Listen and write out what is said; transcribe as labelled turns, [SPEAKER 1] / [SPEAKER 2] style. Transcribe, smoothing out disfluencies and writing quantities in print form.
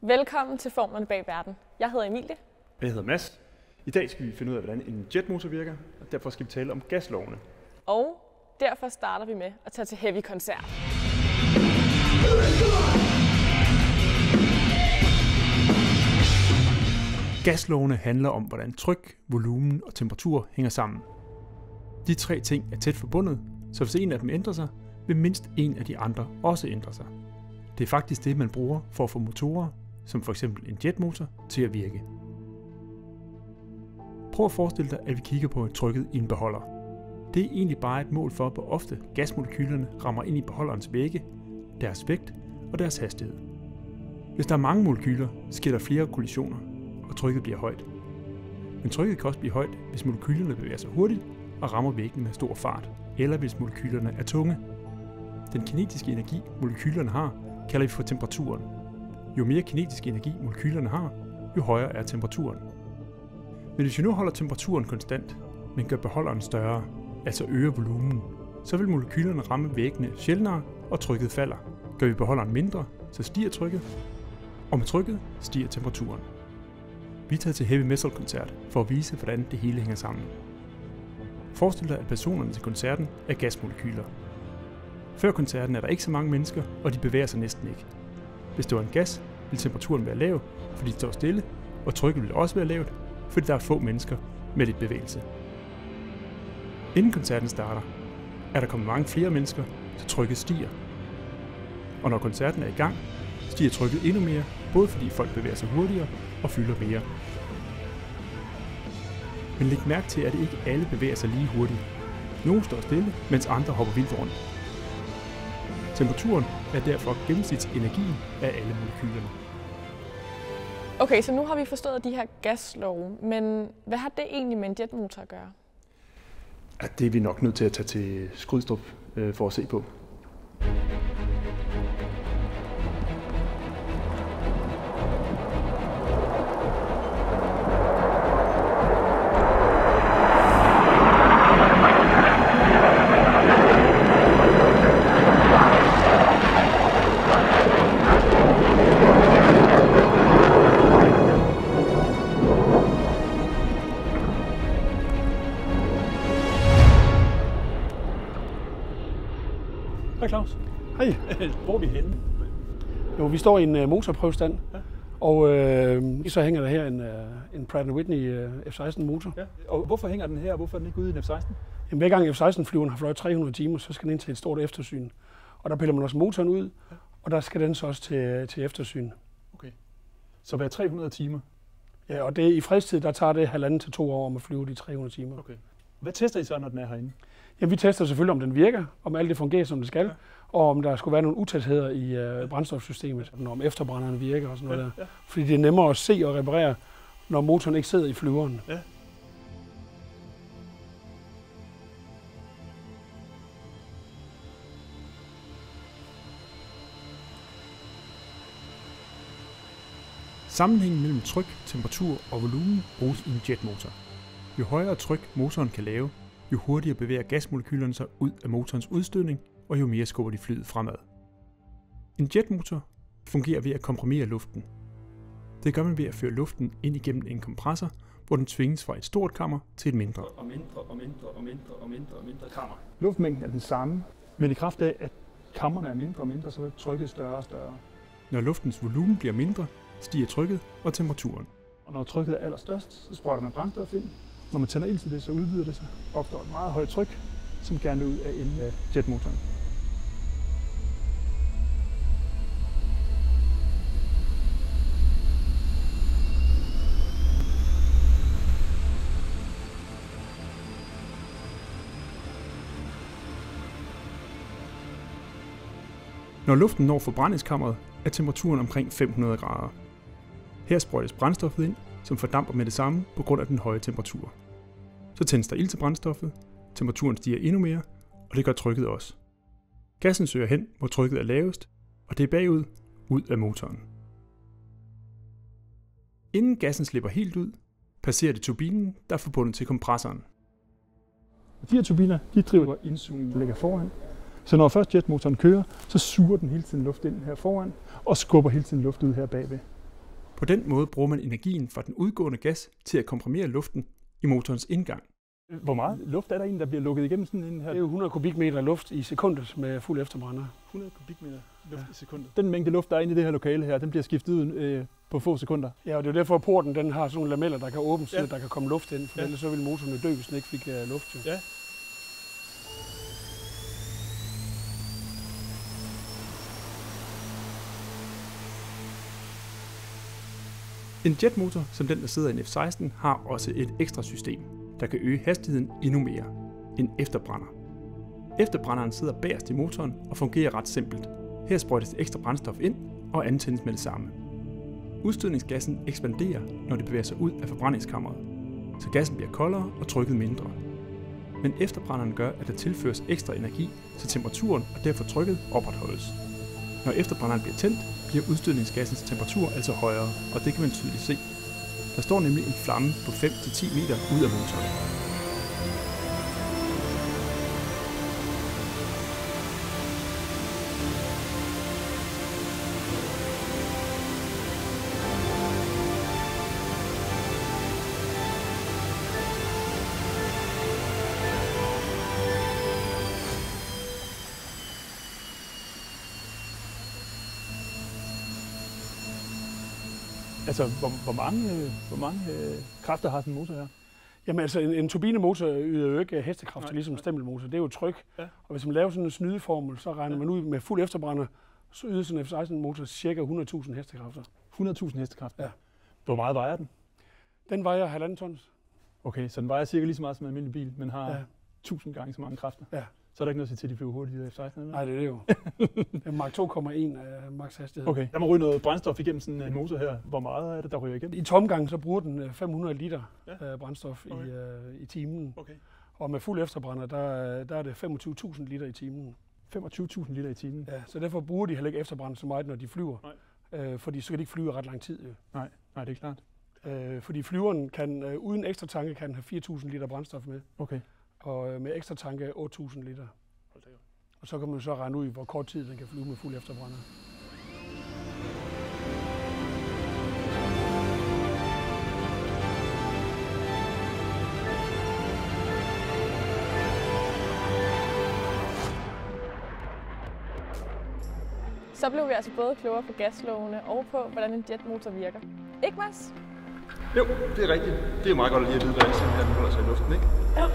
[SPEAKER 1] Velkommen til Formlerne bag verden. Jeg hedder Emilie.
[SPEAKER 2] Jeg hedder Mads. I dag skal vi finde ud af, hvordan en jetmotor virker, og derfor skal vi tale om gaslovene.
[SPEAKER 1] Og derfor starter vi med at tage til Heavy-koncert.
[SPEAKER 2] Gaslovene handler om, hvordan tryk, volumen og temperatur hænger sammen. De tre ting er tæt forbundet, så hvis en af dem ændrer sig, vil mindst en af de andre også ændre sig. Det er faktisk det, man bruger for at få motorer, som f.eks. en jetmotor, til at virke. Prøv at forestille dig, at vi kigger på trykket i en beholder. Det er egentlig bare et mål for, hvor ofte gasmolekylerne rammer ind i beholderens vægge, deres vægt og deres hastighed. Hvis der er mange molekyler, sker der flere kollisioner, og trykket bliver højt. Men trykket kan også blive højt, hvis molekylerne bevæger sig hurtigt og rammer væggen med stor fart, eller hvis molekylerne er tunge. Den kinetiske energi, molekylerne har, kalder vi for temperaturen. Jo mere kinetisk energi molekylerne har, jo højere er temperaturen. Men hvis vi nu holder temperaturen konstant, men gør beholderen større, altså øger volumen, så vil molekylerne ramme væggene sjældnere, og trykket falder. Gør vi beholderen mindre, så stiger trykket, og med trykket stiger temperaturen. Vi er taget til Heavy Metal koncert for at vise, hvordan det hele hænger sammen. Forestil dig, at personerne til koncerten er gasmolekyler. Før koncerten er der ikke så mange mennesker, og de bevæger sig næsten ikke. Hvis det var en gas, vil temperaturen være lav, fordi det står stille, og trykket vil også være lavt, fordi der er få mennesker med lidt bevægelse. Inden koncerten starter, er der kommet mange flere mennesker, så trykket stiger. Og når koncerten er i gang, stiger trykket endnu mere, både fordi folk bevæger sig hurtigere og fylder mere. Men læg mærke til, at det ikke alle bevæger sig lige hurtigt. Nogle står stille, mens andre hopper vildt rundt. Temperaturen er derfor gennemsnitsenergien af alle molekylerne.
[SPEAKER 1] Okay, så nu har vi forstået de her gaslove, men hvad har det egentlig med en jetmotor at gøre?
[SPEAKER 2] Ja, det er vi nok nødt til at tage til Skrydstrup for at se på.
[SPEAKER 3] Hej Claus.
[SPEAKER 4] Hej.
[SPEAKER 3] Hvor er vi henne?
[SPEAKER 4] Jo, vi står i en motorprøvestand, ja. Og så hænger der her en Pratt & Whitney F-16 motor.
[SPEAKER 3] Ja. Og hvorfor hænger den her, og hvorfor er den ikke ude i en F-16?
[SPEAKER 4] Jamen, hver gang F-16-flyveren har fløjet 300 timer, så skal den ind til et stort eftersyn. Og der piller man også motoren ud, ja. Og der skal den så også til eftersyn.
[SPEAKER 3] Okay. Så hver 300 timer?
[SPEAKER 4] Ja, og det, i fredstid, der tager det 1,5 til 2 år om at flyve de 300 timer.
[SPEAKER 3] Okay. Hvad tester I så, når den er herinde?
[SPEAKER 4] Jamen, vi tester selvfølgelig, om den virker, om alt det fungerer, som det skal, ja. Og om der skulle være nogle utætheder i brændstofsystemet, om efterbrænderen virker og sådan noget der. Ja. Fordi det er nemmere at se og reparere, når motoren ikke sidder i flyveren.
[SPEAKER 3] Ja.
[SPEAKER 2] Sammenhængen mellem tryk, temperatur og volumen bruges i en jetmotor. Jo højere tryk motoren kan lave, jo hurtigere bevæger gasmolekylerne sig ud af motorens udstødning, og jo mere skubber de flyet fremad. En jetmotor fungerer ved at komprimere luften. Det gør man ved at føre luften ind igennem en kompressor, hvor den tvinges fra et stort kammer til et mindre.
[SPEAKER 3] Og mindre kammer.
[SPEAKER 2] Luftmængden er den samme, men i kraft af, at kammerne er mindre og mindre, så er trykket større og større. Når luftens volumen bliver mindre, stiger trykket og temperaturen.
[SPEAKER 5] Og når trykket er allerstørst, så sprøjter man brændstof ind. Når man tænder ild til det, så udvider det sig. Opstår et meget højt tryk, som gerne vil ud af enden af jetmotoren.
[SPEAKER 2] Når luften når forbrændingskammeret, er temperaturen omkring 500 grader. Her sprøjtes brændstoffet ind, som fordamper med det samme på grund af den høje temperatur. Så tændes der ild til brændstoffet, temperaturen stiger endnu mere, og det gør trykket også. Gassen søger hen, hvor trykket er lavest, og det er bagud, ud af motoren. Inden gassen slipper helt ud, passerer det turbinen, der er forbundet til kompressoren.
[SPEAKER 5] De her turbiner, de driver indsugningen, der ligger foran. Så når først jetmotoren kører, så suger den hele tiden luft ind her foran, og skubber hele tiden luft ud her bagved.
[SPEAKER 2] På den måde bruger man energien fra den udgående gas til at komprimere luften i motorens indgang.
[SPEAKER 5] Hvor meget luft er der egentlig, der bliver lukket igennem sådan en her?
[SPEAKER 4] Det er jo 100 kubikmeter luft i sekundet med fuld efterbrænder.
[SPEAKER 5] 100 kubikmeter luft i sekundet. Den mængde luft, der er inde i det her lokale her, den bliver skiftet ud på få sekunder.
[SPEAKER 4] Ja, og det er jo derfor, at porten den har sådan nogle lameller, der kan åbnes, så der kan komme luft ind, for ellers så vil motoren jo dø, hvis den ikke fik luft. Jo.
[SPEAKER 5] Ja.
[SPEAKER 2] En jetmotor, som den der sidder i en F-16, har også et ekstra system, der kan øge hastigheden endnu mere. En efterbrænder. Efterbrænderen sidder bagerst i motoren og fungerer ret simpelt. Her sprøjtes ekstra brændstof ind og antændes med det samme. Udstødningsgassen ekspanderer, når det bevæger sig ud af forbrændingskammeret, så gassen bliver koldere og trykket mindre. Men efterbrænderen gør, at der tilføres ekstra energi, så temperaturen og derfor trykket opretholdes. Når efterbrænderen bliver tændt, bliver udstødningsgassens temperatur altså højere, og det kan man tydeligt se. Der står nemlig en flamme på 5-10 meter ud af motoren.
[SPEAKER 5] Altså, hvor mange kræfter har sådan en motor her?
[SPEAKER 4] Jamen altså, en turbinemotor yder jo ikke hestekræfter, ligesom en stempelmotor. Det er jo tryk. Ja. Og hvis man laver sådan en snydeformel, så regner man ud med fuld efterbrænder, så yder sådan en F-16-motor ca. 100.000 hestekræfter.
[SPEAKER 5] 100.000 hestekræfter?
[SPEAKER 4] Ja.
[SPEAKER 5] Hvor meget vejer den?
[SPEAKER 4] Den vejer 1,5 tons.
[SPEAKER 5] Okay, så den vejer cirka lige så meget som en almindelig bil, men har 1000 gange så mange kræfter?
[SPEAKER 4] Ja.
[SPEAKER 5] Så er der ikke noget at sige til, at de flyver hurtigt i F-16?
[SPEAKER 4] Nej, det er det jo. Det er Mach 2,1 af max hastighed.
[SPEAKER 5] Okay, der må ryge noget brændstof igennem sådan en motor her. Hvor meget er det, der ryger igennem?
[SPEAKER 4] I tomgang så bruger den 500 liter brændstof i timen.
[SPEAKER 5] Okay.
[SPEAKER 4] Og med fuld efterbrænder, der er det 25.000 liter i timen.
[SPEAKER 5] 25.000 liter i timen?
[SPEAKER 4] Ja, så derfor bruger de heller ikke efterbrænder så meget, når de flyver.
[SPEAKER 5] Nej.
[SPEAKER 4] Fordi så kan de ikke flyve ret lang tid. Jo.
[SPEAKER 5] Nej, det er klart.
[SPEAKER 4] Fordi flyveren kan uden ekstra tanke kan have 4.000 liter brændstof med.
[SPEAKER 5] Okay.
[SPEAKER 4] Og med ekstra tanke 8.000 liter. Og så kan man så regne ud, hvor kort tid den kan flyve med fuld efterbrænder.
[SPEAKER 1] Så blev vi altså både klogere på gaslovene og på, hvordan en jetmotor virker. Ikke, Mads?
[SPEAKER 6] Jo, det er rigtigt. Det er meget godt at lige at vide, hvordan sådan her den holder sig i luften, ikke?
[SPEAKER 1] Jo.